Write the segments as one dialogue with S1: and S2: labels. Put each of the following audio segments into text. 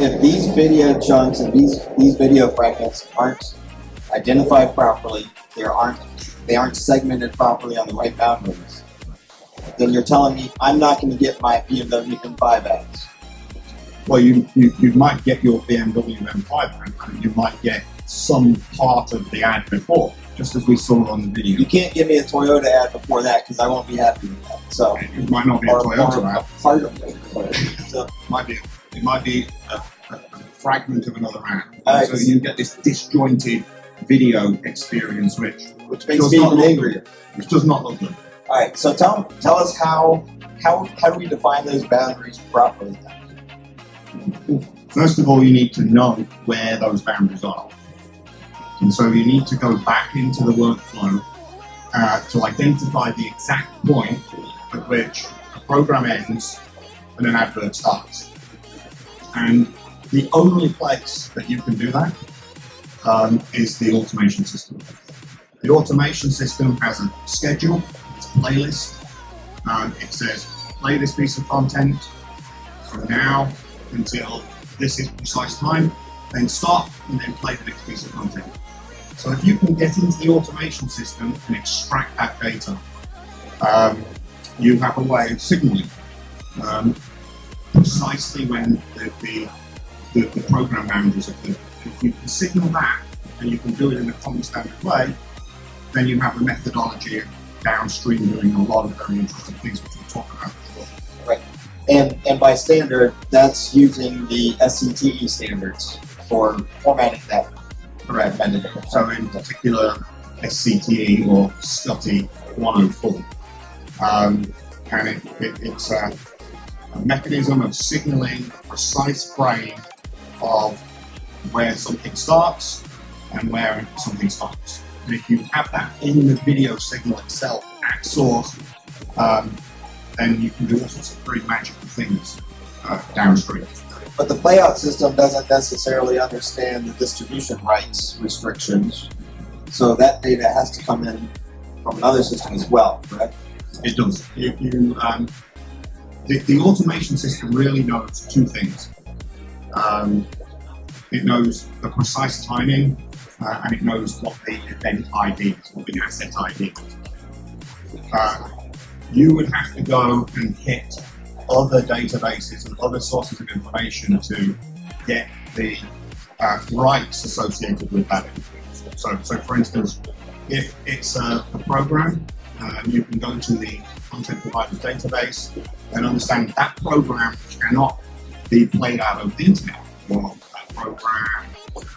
S1: if these video chunks and these video fragments aren't identified properly, they aren't segmented properly on the right boundaries, then you're telling me I'm not going to get my BMW M5 ads.
S2: Well, you might get your BMW M5 ad, and you might get some part of the ad before, just as we saw on the video.
S1: You can't give me a Toyota ad before that because I won't be happy with that. So
S2: it might not be a Toyota ad.
S1: Part of it. So,
S2: it might be a fragment of another ad.
S1: Right.
S2: So you get this disjointed video experience, which
S1: makes me even angrier.
S2: Which does not look good.
S1: All right. So tell us how do we define those boundaries properly then?
S2: First of all, you need to know where those boundaries are. And so you need to go back into the workflow to identify the exact point at which a program ends and an advert starts. And the only place that you can do that is the automation system. The automation system has a schedule, it's a playlist. It says, play this piece of content from now until this is precise time, then stop, and then play the next piece of content. So if you can get into the automation system and extract that data, you have a way of signaling precisely when the program boundaries occur. If you can signal that, and you can do it in a common standard way, then you have a methodology of downstream doing a lot of very interesting things, which we'll talk about as well.
S1: Right. And by standard, that's using the SCTE standards for formatting that correct metadata.
S2: So in particular, SCTE or SCTE 104. And it's a mechanism of signaling a precise frame of where something starts and where something stops. And if you have that in the video signal itself at source, then you can do all sorts of very magical things downstream.
S1: But the playout system doesn't necessarily understand the distribution rights restrictions, so that data has to come in from another system as well, correct?
S2: It does. The automation system really knows two things. It knows the precise timing, and it knows what the event ID is, what the asset ID is. You would have to go and hit other databases and other sources of information to get the rights associated with that information. So for instance, if it's a program, you can go to the content provider's database and understand that program cannot be played out over the internet, or that program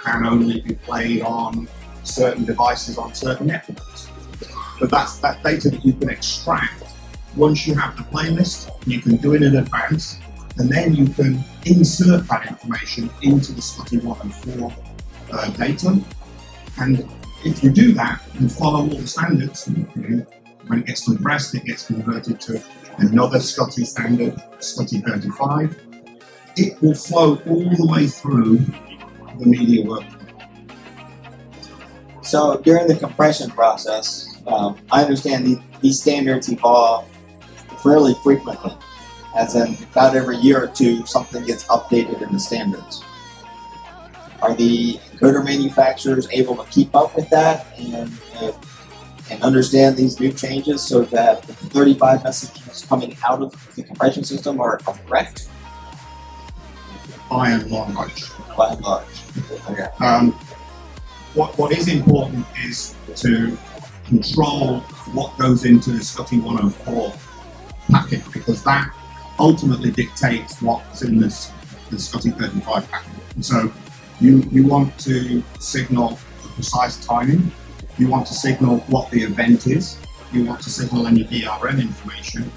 S2: can only be played on certain devices on certain networks. But that's that data that you can extract. Once you have the playlist, you can do it in advance, and then you can insert that information into the SCTE 104 data. And if you do that and follow all the standards, when it gets compressed, it gets converted to another SCTE standard, SCTE 35. It will flow all the way through the media workflow.
S1: So during the compression process, I understand these standards evolve fairly frequently, as in about every year or two, something gets updated in the standards. Are the encoder manufacturers able to keep up with that and understand these new changes so that the 35 messages coming out of the compression system are correct?
S2: By and large.
S1: By and large. Okay.
S2: What is important is to control what goes into the SCTE 104 packet, because that ultimately dictates what's in the SCTE 35 packet. And so you want to signal the precise timing, you want to signal what the event is, you want to signal any DRM information.